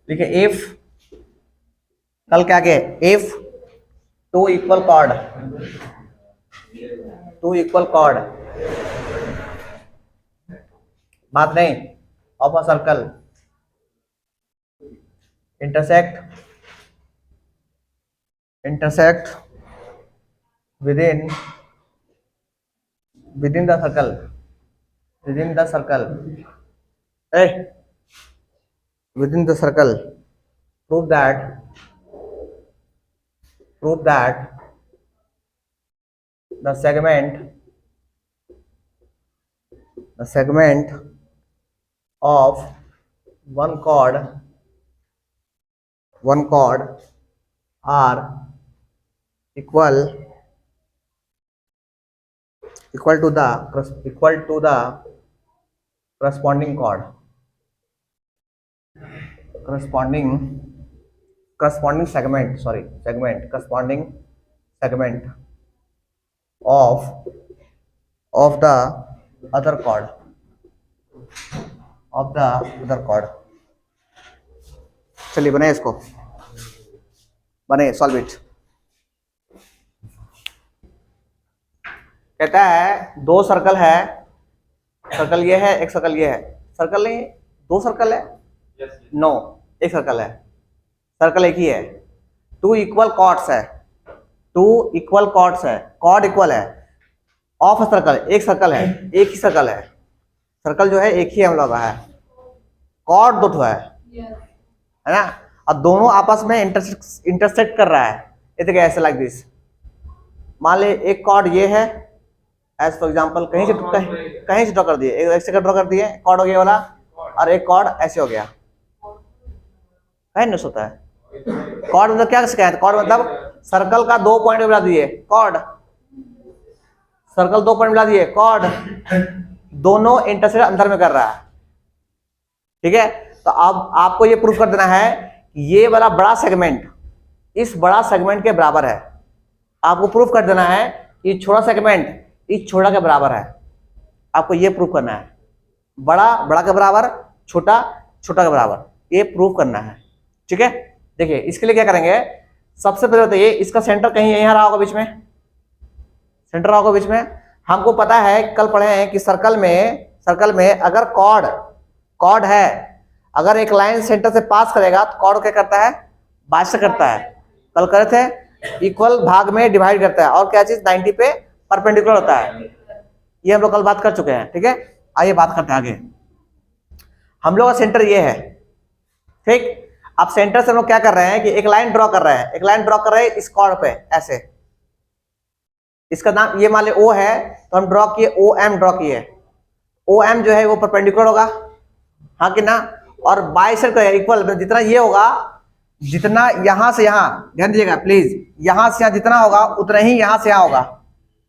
देखिए इफ, कल क्या के इफ टू इक्वल कॉर्ड बात नहीं of a circle intersect within the circle eh within the circle prove that the segment of one chord are equal to the corresponding chord corresponding segment of the other chord चलिए बनाए इसको, बने solve it. कहता है दो circle है, circle ये है, एक सर्कल ये है, सर्कल नहीं दो सर्कल है, नो एक सर्कल है, सर्कल एक ही है, टू इक्वल कॉर्ड्स है, कॉर्ड इक्वल है ऑफ सर्कल, एक सर्कल है, एक ही सर्कल है, सर्कल जो है एक ही हम लोग है, कॉर्ड दो ठो है ना, और दोनों आपस में इंटरसेक्ट कर रहा है, ये देखिए ऐसे लाइक दिस। मान ले एक कॉर्ड ये है, एज फॉर एग्जाम्पल कहीं से ड्रॉ कर दिए, एक सेकंड ड्रॉ कर दिए, कॉर्ड हो गया वाला, और एक कॉर्ड ऐसे हो गया, कहीं होता है कॉर्ड मतलब क्या सिखाया, कॉर्ड मतलब सर्कल का दो पॉइंट मिला दिए, कॉर्ड सर्कल दो पॉइंट मिला दिए, कॉर्ड दोनों इंटरसेक्ट अंदर में कर रहा है, ठीक है। तो अब आपको ये प्रूफ कर देना है कि ये वाला बड़ा सेगमेंट इस बड़ा सेगमेंट के बराबर है, आपको प्रूफ कर देना है कि छोटा सेगमेंट इस छोटा के बराबर है, आपको ये प्रूफ करना है, बड़ा के बराबर, छोटा के बराबर, ये प्रूफ करना है, ठीक है। देखिए इसके लिए क्या करेंगे, सबसे पहले बताइए इसका सेंटर कहीं यहां रहा होगा बीच में, सेंटर रहा होगा बीच में। हमको पता है कल पढ़े हैं कि सर्कल में अगर कॉर्ड है, अगर एक लाइन सेंटर से पास करेगा तो कॉर्ड क्या करता है, बाइसेक्ट करता है, कल करे थे इक्वल भाग में डिवाइड करता है, और क्या चीज 90 पे परपेंडिकुलर होता है, ये हम लोग कल बात कर चुके हैं, ठीक है। आइए बात करते हैं आगे। हम लोग का सेंटर ये है, ठीक। अब सेंटर से हम लोग क्या कर रहे हैं कि एक लाइन ड्रॉ कर रहे हैं, इस कॉर्ड पे ऐसे, इसका नाम ये मान ले O है, तो हम ड्रॉ किए OM ड्रॉ किए, OM जो है वो परपेंडिकुलर होगा, हाँ कि ना, और बाइसेक्ट करेगा इक्वल, जितना ये होगा, जितना यहां से यहां, ध्यान दीजिएगा प्लीज, यहां से यहां जितना होगा उतना ही यहां से यहां होगा,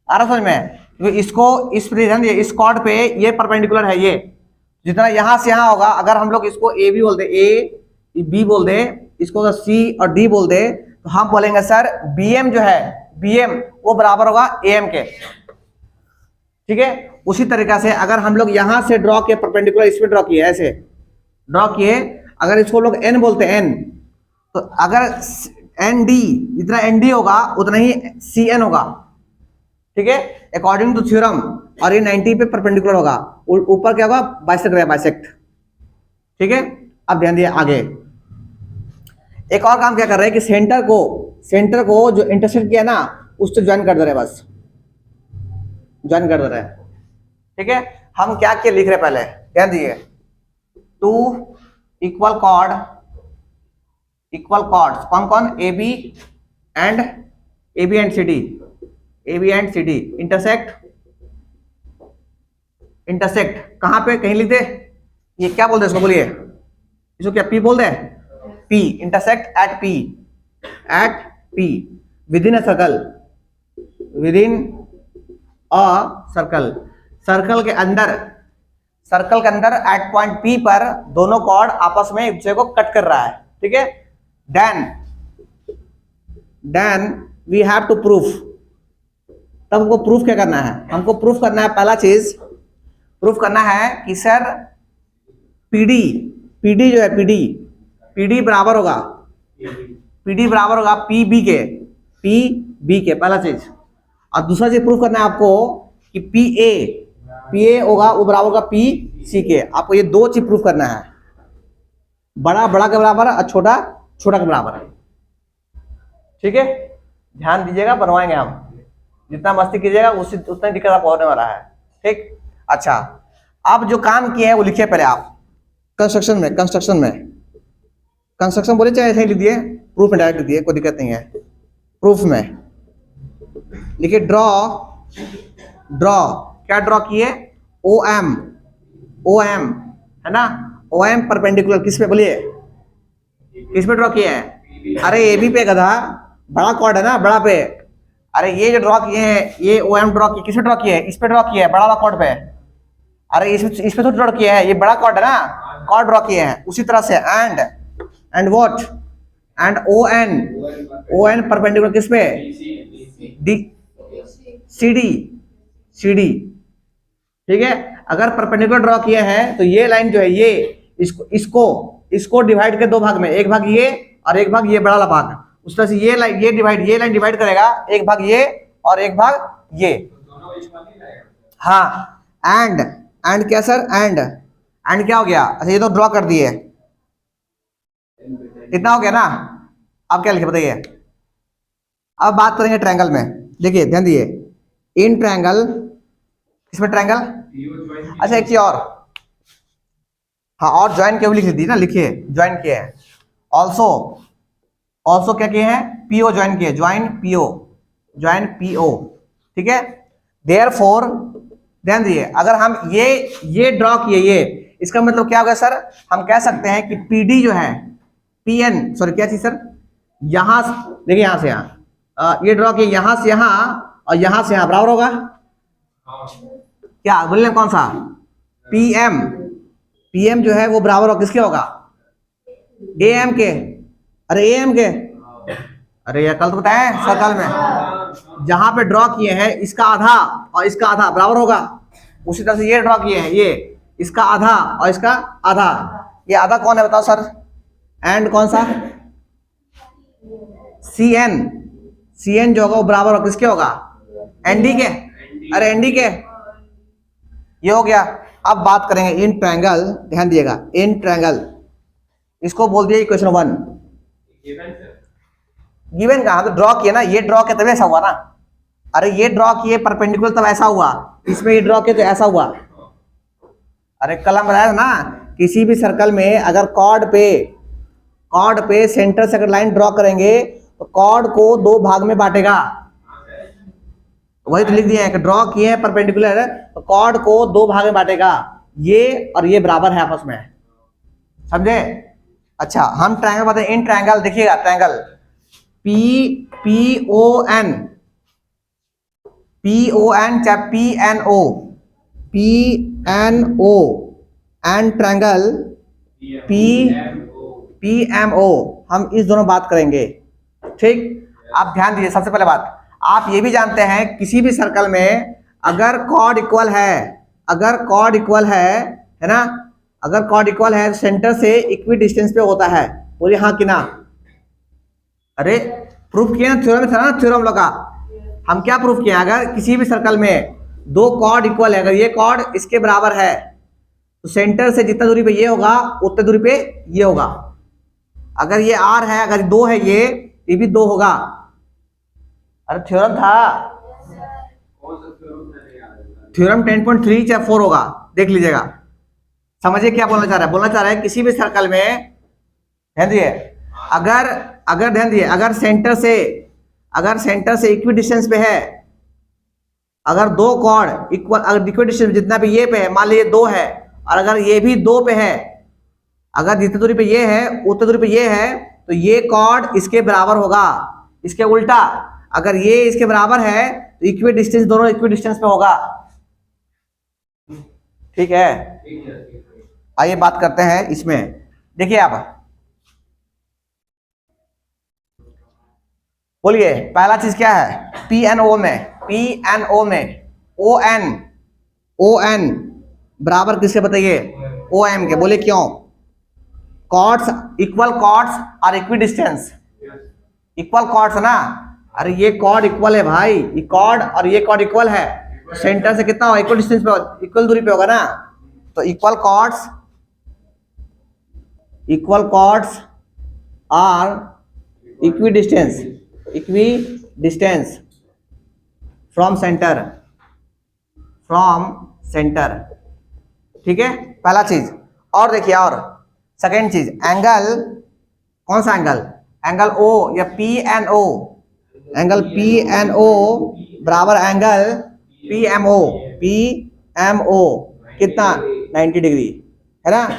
आ रहा समझ में। तो इसको इस ध्यान दीजिए, इस कॉर्ड पे ये परपेंडिकुलर है, ये जितना यहां से यहां होगा, अगर हम लोग इसको A भी बोल दे, A B बोल दे, इसको अगर C और D बोल दे, तो हम बोलेंगे सर BM जो है, BM वो बराबर होगा AM के, ठीक है। उसी तरीके से अगर हम लोग यहां से ड्रॉ किए परपेंडिकुलर, इसमें ड्रॉ किए, ऐसे ड्रॉ किए, अगर इसको लोग N बोलते हैं N, तो अगर ND जितना ND होगा उतना ही CN होगा, ठीक है, अकॉर्डिंग टू थ्योरम, और ये 90 पे परपेंडिकुलर होगा, ऊपर क्या होगा, बाइसेक्ट, ठीक है। अब ध्यान दिए आगे एक और काम क्या कर रहे हैं कि सेंटर को जो इंटरसेक्ट किया ना उससे ज्वाइन कर दे रहे हैं, बस ज्वाइन कर दे रहे हैं, ठीक है। हम क्या लिख रहे हैं पहले ध्यान दिए, टू इक्वल कॉर्ड्स कौन AB एंड CD इंटरसेक्ट कहां पे, कहीं लिख दे, ये क्या बोलते हैं इसको, बोलिए इसको क्या P बोल दे, P intersect at P within a circle के अंदर एट पॉइंट P पर दोनों कॉर्ड आपस में एक दूसरे को कट कर रहा है, ठीक है। Then we have to proof, तब हमको प्रूफ क्या करना है, हमको प्रूफ करना है, पहला चीज प्रूफ करना है कि सर PD जो है PD बराबर होगा, PD बराबर होगा PB के, PB के, पहला चीज। और दूसरा चीज प्रूफ करना है आपको कि PA होगा वो बराबर होगा PC के। आपको ये दो चीज प्रूफ करना है, बड़ा बड़ा के बराबर और छोटा छोटा के बराबर। ठीक है, ध्यान दीजिएगा, बनवाएंगे हम, जितना मस्ती कीजिएगा उसी उतना दिक्कत आपको होने वाला है। ठीक, अच्छा अब जो काम किए हैं वो लिखिए पहले आप कंस्ट्रक्शन में बोले चाहे ऐसे ही लिख दिए, प्रूफ में डायरेक्ट लिख दिए, कोई दिक्कत नहीं है। प्रूफ में लिखिए ड्रॉ क्या ड्रॉ किए, OM है ना, OM परपेंडिकुलर किस पे, बोलिए किस पे ड्रॉ किए हैं? अरे AB पे गधा, बड़ा कॉर्ड है ना, बड़ा पे। अरे ये जो ड्रॉ किए हैं ये OM ड्रॉ किए, किस पे ड्रॉ किए हैं? इस पे ड्रॉ किए हैं, बड़ा वाला कॉर्ड पे। अरे इस पे तो ड्रॉ किए हैं, ये बड़ा कॉर्ड है ना, कॉर्ड ड्रॉ किए हैं। उसी तरह से and what, and ON perpendicular किस पे, CD। ठीक है, अगर परपेंडिकुलर ड्रॉ किए हैं तो ये लाइन जो है ये इसको डिवाइड के दो भाग में, एक भाग ये और एक भाग ये बड़ा वाला भाग। उस तरह से ये लाइन डिवाइड करेगा, एक भाग ये और एक भाग ये। हाँ, एंड क्या सर, एंड क्या हो गया? अच्छा ये तो ड्रॉ कर दिए, इतना हो गया ना। अब क्या लिखे बताइए? अब बात करेंगे ट्रायंगल में। देखिए ध्यान दिए, इन ट्रायंगल, इसमें ट्रायंगल, अच्छा एक चीज और, हाँ और ज्वाइन के भी लिख दी ना, लिखिए ज्वाइन किए हैं। ऑल्सो क्या किए हैं? PO ज्वाइन किए, ज्वाइन PO। ठीक है, देयरफॉर ध्यान दिए, अगर हम ये ड्रॉ किए, ये इसका मतलब क्या होगा सर? हम कह सकते हैं कि PD जो है PN, सॉरी क्या चीज सर, यहां देखिए, यहां से यहां, ये ड्रॉ किए, यहां से यहां और यहां से यहां बराबर होगा क्या? बोलिए कौन सा? PM जो है वो बराबर होगा किसके होगा? AM के। अरे AM के, अरे यार कल तो बताए सर्कल में जहां पे ड्रॉ किए हैं इसका आधा और इसका आधा बराबर होगा। उसी तरह से ये ड्रॉ किए हैं, ये इसका आधा और इसका आधा, ये आधा कौन है बताओ सर? एंड कौन सा? CN जो होगा वो बराबर होगा किसके होगा? ND के। अरे ND के, ये हो गया। अब बात करेंगे इन ट्रायंगल, ध्यान दिएगा, इन ट्रायंगल, इसको बोल दिया इक्वेशन 1। गिवन कहा तो ड्रॉ किया ना, ये ड्रॉ किया तभी ऐसा हुआ ना। अरे ये ड्रॉ किए परपेंडिकुलर तब ऐसा हुआ, इसमें ये ड्रॉ किया तो ऐसा हुआ। अरे कल हम बताया ना, किसी भी सर्कल में अगर कॉर्ड पे सेंटर से अगर लाइन ड्रॉ करेंगे तो कॉर्ड को दो भाग में बांटेगा। वही तो लिख दिए हैं कि ड्रॉ किए हैं परपेंडिकुलर तो कॉर्ड को दो भाग में बांटेगा, ये और ये बराबर है आपस में, समझे? अच्छा हम ट्रायंगल बताते हैं, इन ट्रायंगल देखिएगा, ट्रायंगल PON चाहे PNO एंड ट्रायंगल PMO, हम इस दोनों बात करेंगे। ठीक, आप ध्यान दीजिए। सबसे पहले बात, आप ये भी जानते हैं किसी भी सर्कल में अगर कॉर्ड इक्वल है, है ना, अगर कॉर्ड इक्वल है सेंटर से इक्वी डिस्टेंस पे होता है। बोलिए हाँ कि ना? अरे प्रूफ किया ना, थ्योरम में था ना, थ्योरम लोग का हम क्या प्रूफ किए? अगर किसी भी सर्कल में दो कॉर्ड इक्वल है, अगर ये कॉर्ड इसके बराबर है तो सेंटर से जितना दूरी पे ये होगा उतने दूरी पे ये होगा। अगर ये R है, अगर 2 है ये भी 2 होगा। अरे थ्योरम था, थ्योरम 10.3 चाहे 4 होगा, देख लीजिएगा। समझिए क्या बोलना चाह रहा है? बोलना चाह रहा है किसी भी सर्कल में, ध्यान दिए, अगर ध्यान दिए, अगर सेंटर से इक्वी डिस्टेंस पे है, अगर दो कॉर्ड इक्वल, अगर इक्वी डिस्टेंस जितना भी ये पे है, मान लीजिए 2 है और अगर ये भी 2 पे है, अगर जितनी दूरी पे ये है उतनी दूरी पे ये है तो ये कॉर्ड इसके बराबर होगा। इसके उल्टा अगर ये इसके बराबर है तो इक्वी डिस्टेंस, दोनों इक्वी डिस्टेंस पे होगा। ठीक है, आइए बात करते हैं इसमें। देखिए आप बोलिए पहला चीज क्या है? PNO में ON बराबर किसके बताइए? OM के। बोले क्यों? कॉर्ड्स, इक्वल कॉर्ड्स और इक्वी डिस्टेंस, इक्वल कॉर्ड्स ना, अरे ये कॉर्ड इक्वल है भाई, ये कॉर्ड और ये कॉर्ड इक्वल है, सेंटर से कितना होगा, इक्वल डिस्टेंस पे, इक्वल दूरी पे होगा ना, तो equal chords are equidistance from centre, ठीक है, पहला चीज। और देखिए, और सेकेंड चीज, एंगल, कौन सा एंगल, एंगल ओ या P N O, angle P N O बराबर एंगल पी एम ओ कितना, 90 डिग्री, है ना,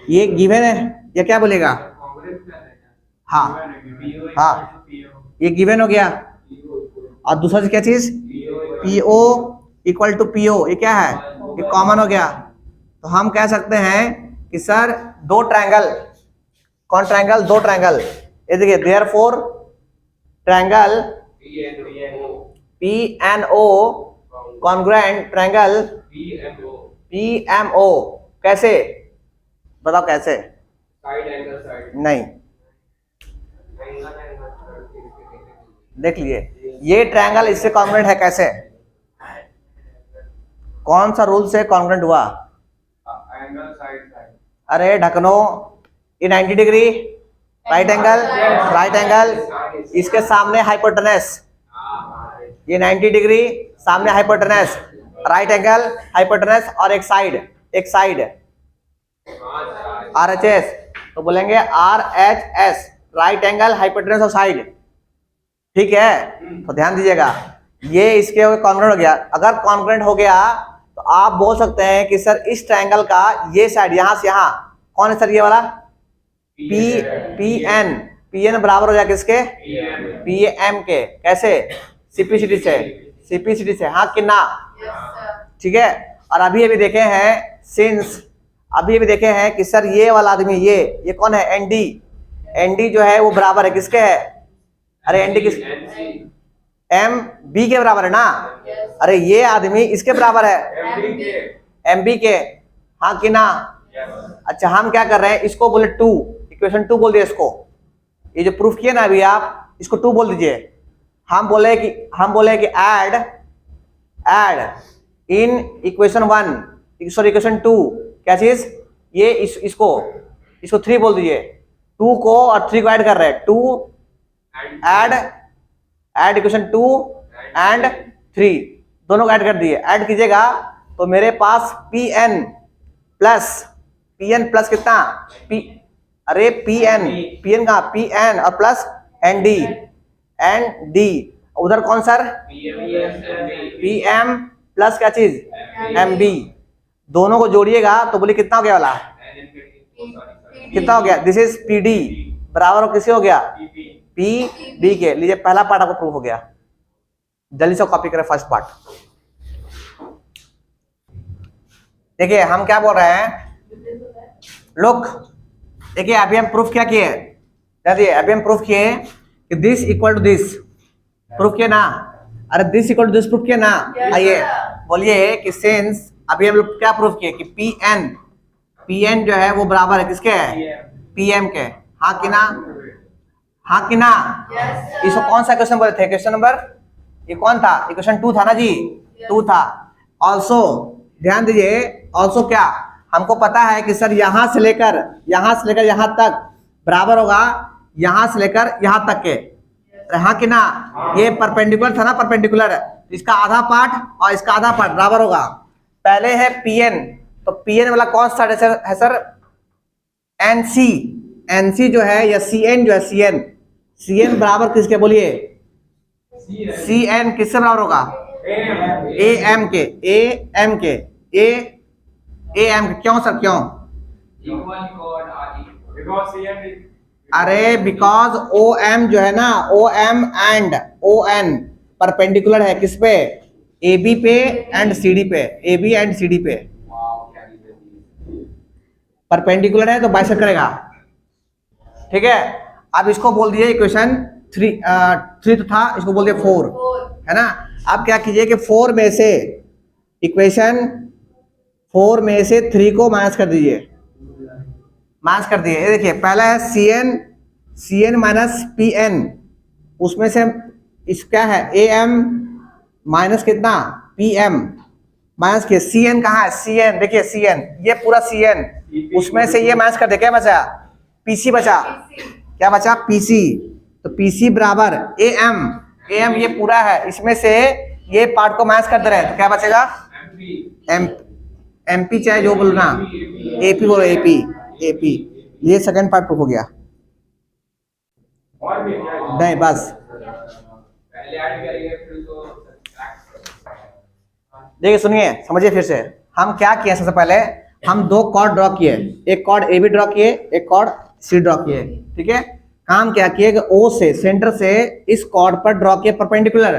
ये गिवन है, ये क्या बोलेगा, हाँ हाँ, ये गिवन हो गया। और दूसरा क्या चीज, पीओ इक्वल टू पीओ, ये क्या है, ये कॉमन हो गया। तो हम कह सकते हैं कि सर दो ट्रायंगल, कौन ट्रायंगल, दो ट्रायंगल, ये देखिए, therefore triangle P N O congruent triangle P M O, कैसे बताओ, कैसे, नहीं, देख लिए, ये ट्रायंगल इससे कॉन्ग्रुएंट है, कैसे, कौन सा रूल से कॉन्ग्रुएंट हुआ, अरे ढकनो, ये 90 डिग्री राइट एंगल, इसके सामने हाइपोटेनस, ये 90 डिग्री सामने हाइपोटेनस, राइट एंगल हाइपोटेनस, और एक साइड आर एच एस, तो बोलेंगे R H S, right angle hypotenuse और साइड, ठीक है। तो ध्यान दीजिएगा, ये इसके कॉन्ग्रुएंट हो गया। अगर कॉन्ग्रुएंट हो गया तो आप बोल सकते हैं कि सर इस ट्रायंगल का ये साइड यहां से यहां, कौन है सर, ये वाला पी एन बराबर हो जाएगा किसके, पी एम के, कैसे, सीपीसीटी से, हाँ कि ना, ठीक है। और अभी देखे हैं कि सर ये वाला आदमी, ये कौन है, एनडी जो है वो बराबर है किसके है, अरे एनडी किस, एम बी के बराबर है ना, अरे ये आदमी इसके बराबर है, एम बी के, हाँ कि ना। अच्छा, हम क्या कर रहे हैं, इसको बोले 2, इक्वेशन 2 बोल दिया इसको, ये जो प्रूफ किए ना अभी आप, इसको 2 बोल दीजिए। हम बोले कि add in equation 1, sorry equation 2, क्या चीज, ये इसको 3 बोल दीजिए, 2 को और 3 को ऐड कर रहे हैं, 2 ऐड इक्वेशन 2 एंड 3, दोनों को ऐड कर दिए, ऐड कीजिएगा तो मेरे पास पी एन प्लस कितना, पी एन का पी एन और प्लस एन डी, उधर कौन सर, पी एम प्लस क्या चीज, एम बी, दोनों को जोड़िएगा तो बोलिए कितना हो गया वाला, कितना हो गया, दिस इज पी डी बराबर हो किसी हो गया, पी डी के। लीजिए, पहला पार्ट आपको प्रूव हो गया, जल्दी से कॉपी करें फर्स्ट पार्ट। देखिए हम क्या बोल रहे हैं, लुक, देखिए अभी हम प्रूफ क्या किए, अभी हम प्रूफ किए कि this equal to this, proof किए ना, अरे this equal to this proof किए ना। आइए बोलिए कि सिंस, अभी हम लोग क्या प्रूफ किए कि पी एन जो है वो बराबर है किसके है, पी एम के, हाँ कि ना, हाँ कि ना। इसको कौन सा क्वेश्चन बोले थे, क्वेश्चन नंबर, ये कौन था, क्वेश्चन 2 था ना जी, 2 था। ऑल्सो ध्यान दीजिए, ऑल्सो क्या, हमको पता है कि सर यहां से लेकर यहां तक बराबर होगा यहां से लेकर यहां तक के, हाँ कि ना। ये परपेंडिकुलर था ना, परपेंडिकुलर, इसका आधा पार्ट और इसका आधा पार्ट बराबर होगा। पहले है पीएन, तो पीएन वाला कौन सा है सर, एनसी जो है, या सीएन जो है, सीएन बराबर किसके बोलिए, सीएन किससे बराबर होगा, एएम के, क्यों सर, क्यों, अरे बिकॉज ओ एम जो है ना, O M and O N perpendicular है किस पे, ए बी पे एंड सी डी पे, A B and C D पे परपेंडिकुलर है, तो बाइसेक्ट करेगा, ठीक है। अब इसको बोल दिए इक्वेशन 3 तो था, इसको बोल दिए 4, है ना। अब क्या कीजिए कि 4 में से इक्वेशन 4 में से 3 को माइनस कर दीजिए, माइनस कर दिए। ये देखिए पहला है C N minus P N, उसमें से इस क्या है ए एम माइनस कितना पी एम माइनस के सी एन कहाँ है सी एन, देखिए सी एन ये पूरा सी एन, उसमें से ये माइनस कर दे, क्या बचा पीसी बचा, क्या बचा पीसी, तो पीसी बराबर ए एम ये पूरा है, इसमें से ये पार्ट को माइनस कर दे रहे हैं तो क्या बचेगा एम एमपी चाहे जो बोलना एपी बोलो एपी एपी। ये सेकंड पार्ट प्रूफ हो गया। नहीं बस देखिए सुनिए समझिए फिर से, हम क्या किए सबसे पहले हम दो कॉर्ड ड्रॉ किए, एक कॉर्ड ए बी ड्रॉ किए, एक कॉर्ड सी ड्रॉ किए, ठीक है। काम क्या किए कि ओ से सेंटर से इस कॉर्ड पर ड्रॉ किए परपेंडिकुलर।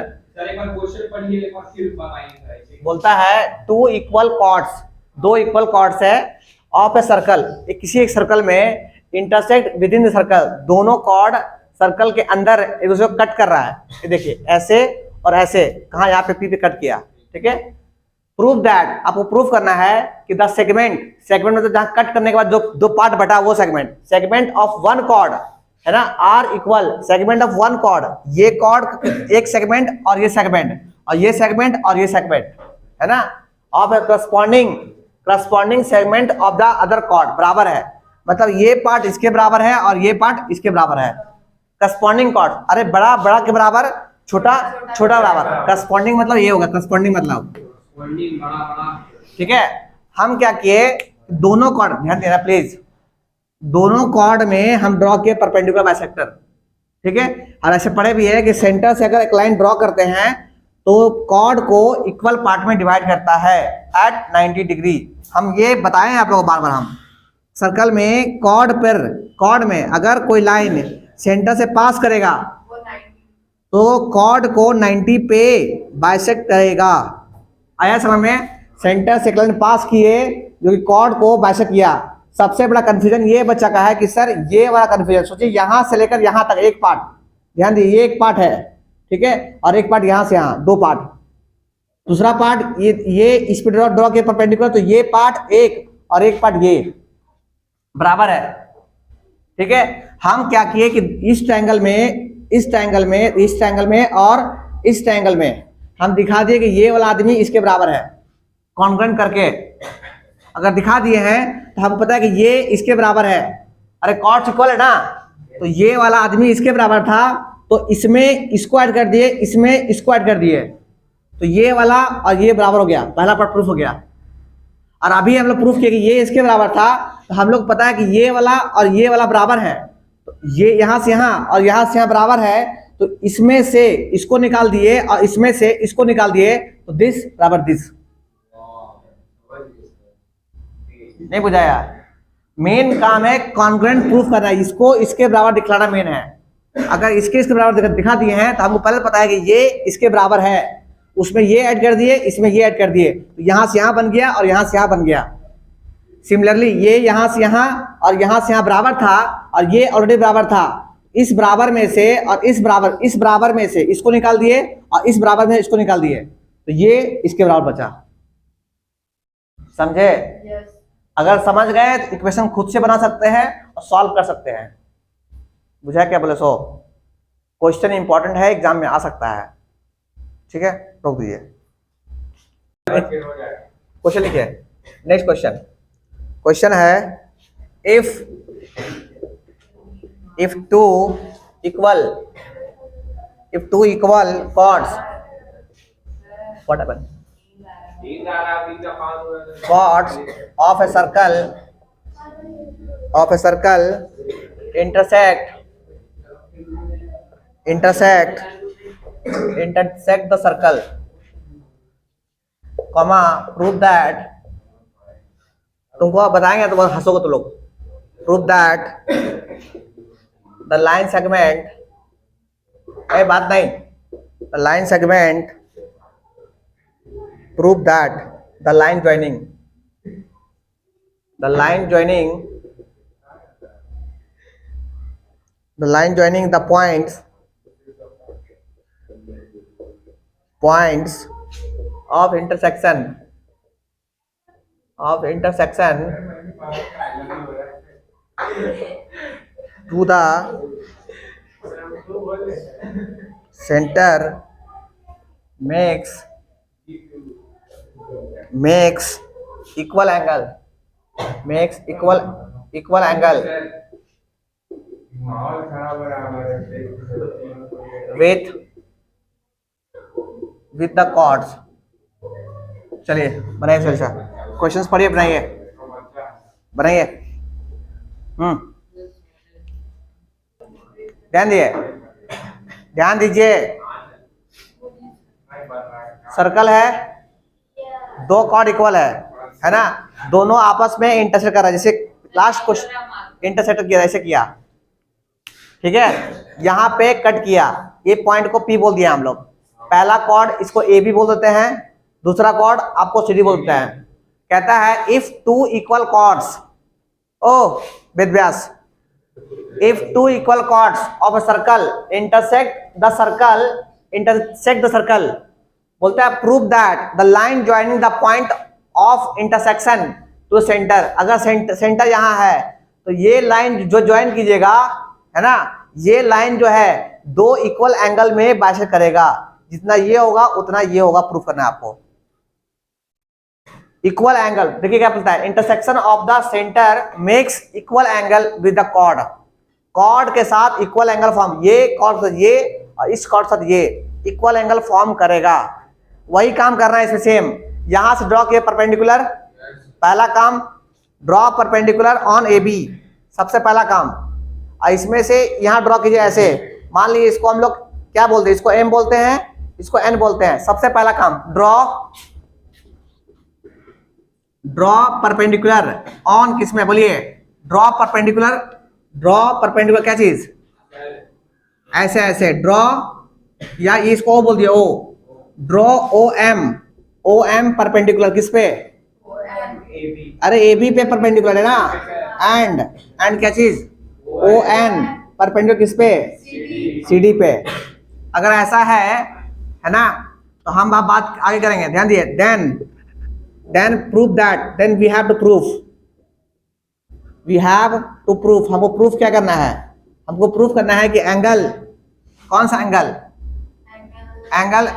बोलता है टू इक्वल कॉर्ड्स, दो इक्वल कॉर्ड्स है ऑफ ए सर्कल, किसी एक सर्कल में intersect with in the circle, दोनों कॉर्ड सर्कल के अंदर एक दूसरे को कट कर रहा है, ये देखिए ऐसे और ऐसे, कहा यहाँ पे पी पे कट किया, ठीक है। प्रूव दैट, आपको प्रूफ करना है कि द सेगमेंट मतलब जहां कट करने के बाद जो दो पार्ट बटा वो सेगमेंट ऑफ वन कॉर्ड है ना are equal segment of one chord, ये कॉर्ड एक सेगमेंट और ये सेगमेंट और ये सेगमेंट और ये सेगमेंट है ना of corresponding segment of the other chord बराबर है, मतलब ये पार्ट इसके बराबर है और ये पार्ट इसके बराबर है। करस्पॉन्डिंग कॉर्ड, अरे बड़ा बड़ा के बराबर, छोटा छोटा बराबर, करस्पॉन्डिंग मतलब ये होगा, करस्पॉन्डिंग मतलब ठीक है। हम क्या किए दोनों कॉर्ड, ध्यान देना प्लीज, दोनों कॉर्ड में हम ड्रॉ किए परपेंडिकुलर बाइसेक्टर, ठीक है। और ऐसे पढ़े भी है कि सेंटर से अगर एक लाइन ड्रॉ करते हैं तो कॉर्ड को इक्वल पार्ट में डिवाइड करता है एट 90 डिग्री। हम ये बताएं आप लोगों को बार बार, हम सर्कल में कॉर्ड में अगर कोई लाइन सेंटर से पास करेगा तो कॉर्ड को 90 पे बाइसेक्ट करेगा। आया समझ में, सेंटर से लाइन पास किए जो कि कॉर्ड को बाइसेक्ट किया। सबसे बड़ा कंफ्यूजन ये बच्चा का है कि सर ये वाला कंफ्यूजन, सोचिए यहां से लेकर यहां तक एक पार्ट, ध्यान दीजिए ये एक पार्ट है, ठीक है, और एक पार्ट यहां से यहां, दो पार्ट, दूसरा पार्ट ये इस पे ड्रॉ के परपेंडिकुलर, तो ये पार्ट एक और एक पार्ट ये बराबर है, ठीक है। हम क्या किए कि इस ट्रायंगल में और इस ट्रायंगल में हम दिखा दिए कि ये वाला आदमी इसके बराबर है, कॉन्ग्रुएंट करके अगर दिखा दिए हैं तो हमको पता है कि ये इसके बराबर है, अरे कॉर्ड्स इक्वल है ना, तो ये वाला आदमी इसके बराबर था तो इसमें इसको ऐड कर दिए, इसमें इसको ऐड कर दिए, तो ये वाला और ये बराबर हो गया, पहला पार्ट प्रूफ हो गया। और अभी हम लोग प्रूफ किए कि ये इसके बराबर था, तो हम लोग पता है कि ये वाला और ये वाला बराबर है, तो ये यहां से यहां और यहां से यहां बराबर है, तो इसमें से इसको निकाल दिए और इसमें से इसको निकाल दिए, तो दिस बराबर दिस। नहीं बुझाया, मेन काम है कॉन्ग्रुएंट प्रूफ करना है, इसको इसके बराबर दिखलाना मेन है। अगर इसके बराबर दिखा दिए हैं तो हमको पहले पता है कि ये इसके बराबर है, उसमें ये ऐड कर दिए, इसमें ये ऐड कर दिए, तो यहां से यहां बन गया और यहां से यहां बन गया। सिमिलरली ये यहां से यहां और यहां से यहां बराबर था और ये ऑलरेडी बराबर था, इस बराबर में से और इस बराबर में से इसको निकाल दिए और इस बराबर में इसको निकाल दिए, तो ये इसके बराबर बचा। समझे? अगर समझ गए तो इक्वेशन खुद से बना सकते हैं और सॉल्व कर सकते हैं। बुझा क्या बोले? सो क्वेश्चन इंपॉर्टेंट है, एग्जाम में आ सकता है, ठीक है। रोक दीजिए, क्वेश्चन लिखिए। नेक्स्ट क्वेश्चन है if two equal chords, what happened? Chords of a circle intersect the circle, comma prove that, तुमको आप बताएंगे तो बहुत हंसोगे तो लोग, prove that the line segment, बात नहीं, the line segment, prove that the line joining the points of intersection to the centre makes equal angle with the chords. चलिए बनाइए सर, क्वेश्चंस पढ़िए, बनाइए। ध्यान दीजिए। सर्कल है, दो कॉर्ड इक्वल है ना, दोनों आपस में इंटरसेक्ट कर रहा है, जैसे लास्ट क्वेश्चन इंटरसेक्ट किया, ऐसे किया, ठीक है। यहाँ पे कट किया, ये पॉइंट को P बोल दिया हम लोग। पहला कॉर्ड इसको ए बी बोल देते हैं, दूसरा कॉर्ड आपको सी डी बोलते हैं। कहता है if two equal chords, Vedvyas, if two equal chords of a circle intersect the circle, बोलता है prove that the line joining the point of intersection to centre. अगर सेंटर यहाँ है तो ये लाइन जो ज्वाइन कीजिएगा, है ना, ये लाइन जो है दो इक्वल एंगल में बाइसेक्ट करेगा, जितना ये होगा उतना ये होगा, प्रूफ करना है आपको। इक्वल एंगल, देखिए क्या बोलता है, intersection of the centre makes equal angle with the chord, chord के साथ इक्वल एंगल फॉर्म, ये कॉर्ड से ये और इस कॉर्ड से ये इक्वल एंगल फॉर्म करेगा। वही काम करना है इसमें सेम। यहां से ड्रॉ किया परपेंडिकुलर, पहला काम draw perpendicular on A B, सबसे पहला काम। और इसमें से यहां ड्रॉ कीजिए ऐसे, मान लीजिए इसको हम लोग क्या बोलते हैं, इसको एम बोलते हैं, इसको एन बोलते हैं। सबसे पहला काम ड्रॉ परपेंडिकुलर ऑन, किसमें बोलिए, ड्रॉ परपेंडिकुलर क्या चीज, ऐसे ड्रॉ, या इसको ओ बोल दिया, ओ ड्रॉ ओ एम परपेंडिकुलर किस पे, अरे ए बी पे परपेंडिकुलर है ना, एंड क्या चीज, ओ एन परपेंडिकुलर किस पे, सी डी पे। अगर ऐसा है ना, तो हम आप बात आगे करेंगे, ध्यान दिए। Then prove that, then we have to proof, हमको प्रूफ क्या करना है, हमको प्रूफ करना है कि एंगल, कौन सा एंगल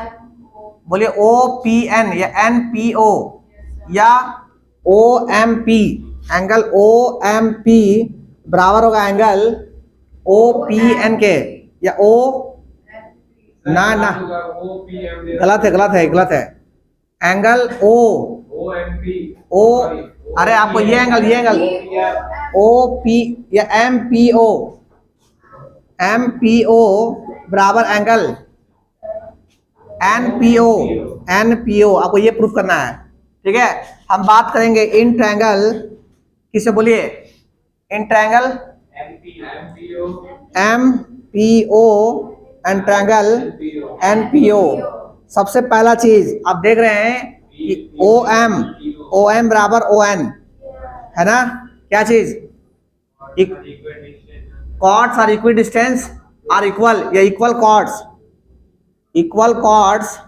बोलिए, ओ पी एन या एन पी ओ या O M P, angle O M P बराबर होगा एंगल ओ पी एन के, या ओ ना गलत है, एंगल ओ अरे आपको ये एंगल ओ पी या एम पी ओ बराबर एंगल एन पी ओ, आपको ये प्रूफ करना है, ठीक है। हम बात करेंगे इन ट्रायंगल, किसे बोलिए, in triangle M P O and triangle N P O. सबसे पहला चीज आप देख रहे हैं कि ओ एम बराबर ओ एन, है ना, क्या चीज, chords are equidistance are equal, या equal chords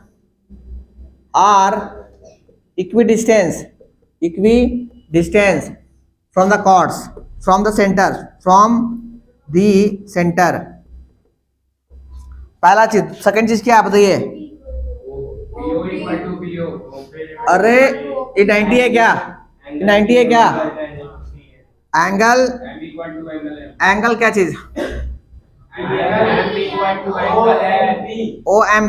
are equidistance from the chords, from the center। पहला चीज। सेकंड चीज क्या है बताइए, अरे ये 90 है क्या, 90 है क्या, एंगल क्या चीज, ओ एम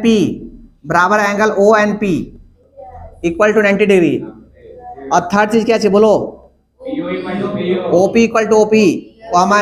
पी बराबर angle O N P equal to 90 degree. और थर्ड चीज क्या चाहिए बोलो, ओपी इक्वल टू ओपी,